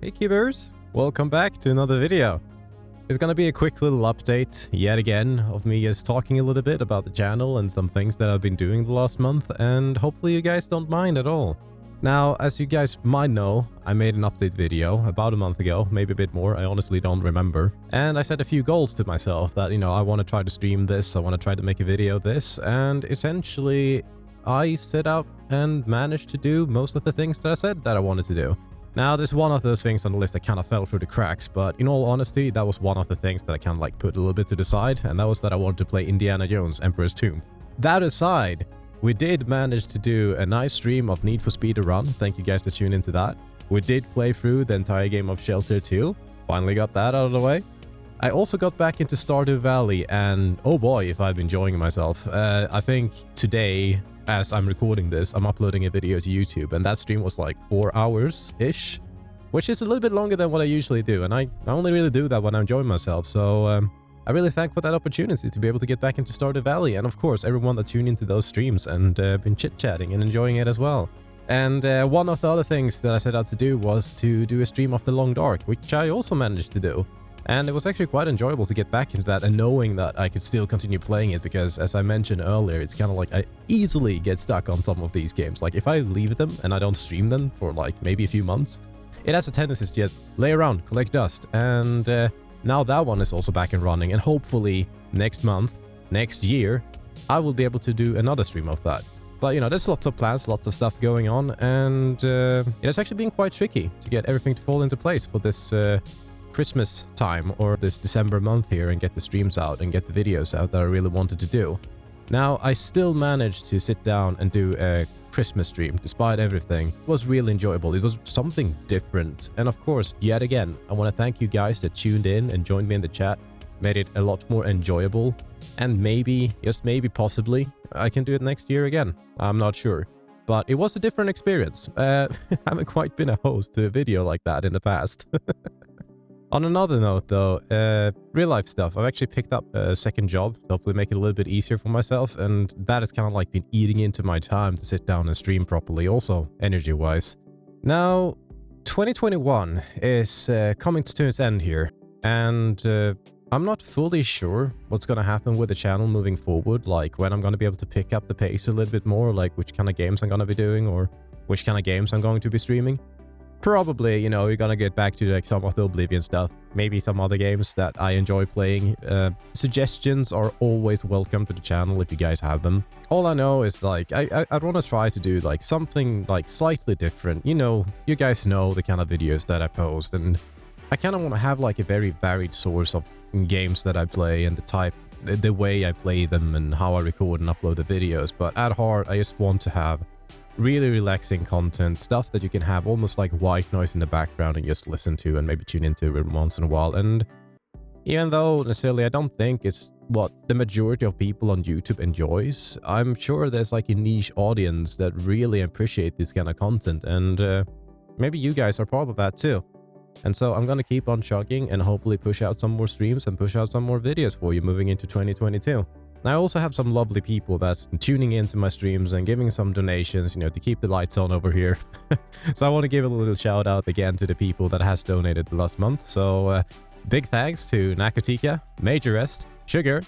Hey keepers, welcome back to another video. It's gonna be a quick little update yet again of me just talking a little bit about the channel and some things that I've been doing the last month, and hopefully you guys don't mind at all. Now, as you guys might know, I made an update video about a month ago, maybe a bit more, I honestly don't remember. And I set a few goals to myself that, I want to try to stream this, I want to try to make a video of this, and essentially I set out and managed to do most of the things that I said that I wanted to do. Now, there's one of those things on the list that kind of fell through the cracks, but in all honesty, that was one of the things that I kind of like put a little bit to the side, and that was that I wanted to play Indiana Jones Emperor's Tomb. That aside, we did manage to do a nice stream of Need for Speed Run. Thank you guys to tune into that. We did play through the entire game of Shelter 2. Finally got that out of the way. I also got back into Stardew Valley, and oh boy, if I've been enjoying myself. I think today, as I'm recording this, I'm uploading a video to YouTube, and that stream was like 4 hours-ish, which is a little bit longer than what I usually do, and I only really do that when I'm enjoying myself, so I really thank for that opportunity to be able to get back into Stardew Valley, and of course everyone that tuned into those streams and been chit-chatting and enjoying it as well. And one of the other things that I set out to do was to do a stream of The Long Dark, which I also managed to do. And it was actually quite enjoyable to get back into that and knowing that I could still continue playing it, because as I mentioned earlier, it's kind of like I easily get stuck on some of these games. Like if I leave them and I don't stream them for like maybe a few months, it has a tendency to just lay around, collect dust. And now that one is also back and running, and hopefully next month, next year, I will be able to do another stream of that. But there's lots of plans, lots of stuff going on, and it's actually been quite tricky to get everything to fall into place for this Christmas time or this December month here, and get the streams out and get the videos out that I really wanted to do. Now, I still managed to sit down and do a Christmas stream despite everything. It was really enjoyable. It was something different. And of course, yet again, I want to thank you guys that tuned in and joined me in the chat. Made it a lot more enjoyable. And maybe, just maybe, possibly, I can do it next year again. I'm not sure. But it was a different experience. I haven't quite been a host to a video like that in the past. On another note though, real life stuff, I've actually picked up a second job to hopefully make it a little bit easier for myself, and that has kind of like been eating into my time to sit down and stream properly, also energy wise. Now, 2021 is coming to its end here, and I'm not fully sure what's going to happen with the channel moving forward, like when I'm going to be able to pick up the pace a little bit more, like which kind of games I'm going to be doing or which kind of games I'm going to be streaming. Probably, you're gonna get back to like some of the Oblivion stuff, maybe some other games that I enjoy playing. Suggestions are always welcome to the channel if you guys have them. All I know is like I want to try to do like something like slightly different. You guys know the kind of videos that I post, and I kind of want to have like a very varied source of games that I play and the way I play them and how I record and upload the videos. But at heart, I just want to have really relaxing content, stuff that you can have almost like white noise in the background and just listen to and maybe tune into every once in a while. And even though necessarily I don't think it's what the majority of people on YouTube enjoys, I'm sure there's like a niche audience that really appreciate this kind of content, and maybe you guys are part of that too. And so I'm gonna keep on chugging and hopefully push out some more streams and push out some more videos for you moving into 2022. I also have some lovely people that's tuning into my streams and giving some donations, to keep the lights on over here. So I want to give a little shout out again to the people that has donated the last month. So big thanks to Nakotika, Major Rest, Sugar,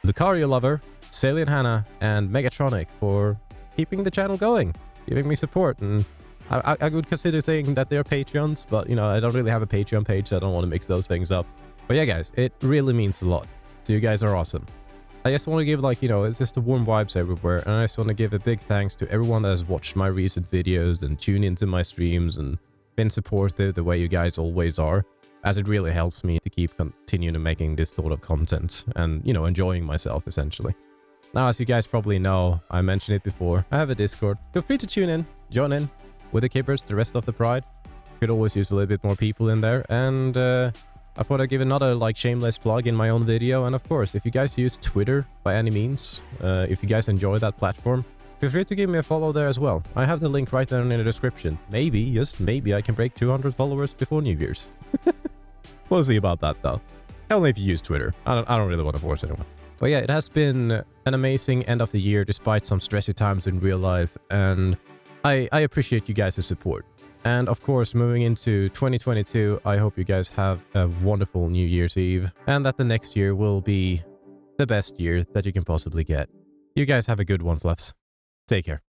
Lucario Lover, Salient Hannah, and Tronixx for keeping the channel going, giving me support. And I would consider saying that they're Patreons, but I don't really have a Patreon page, so I don't want to mix those things up. But yeah, guys, it really means a lot. So you guys are awesome. I just want to give it's just the warm vibes everywhere, and I just want to give a big thanks to everyone that has watched my recent videos and tuned into my streams and been supportive the way you guys always are, as it really helps me to keep continuing making this sort of content and, enjoying myself essentially. Now, as you guys probably know, I mentioned it before, I have a Discord. Feel free to tune in, join in with the Kippers, the rest of the Pride. Could always use a little bit more people in there, and I thought I'd give another shameless plug in my own video. And of course, if you guys use Twitter by any means, if you guys enjoy that platform, feel free to give me a follow there as well. I have the link right there in the description. Maybe, just maybe, I can break 200 followers before New Year's. We'll see about that though. Only if you use Twitter. I don't really want to force anyone. But yeah, it has been an amazing end of the year despite some stressy times in real life, and I appreciate you guys' support. And of course, moving into 2022, I hope you guys have a wonderful New Year's Eve and that the next year will be the best year that you can possibly get. You guys have a good one, Fluffs. Take care.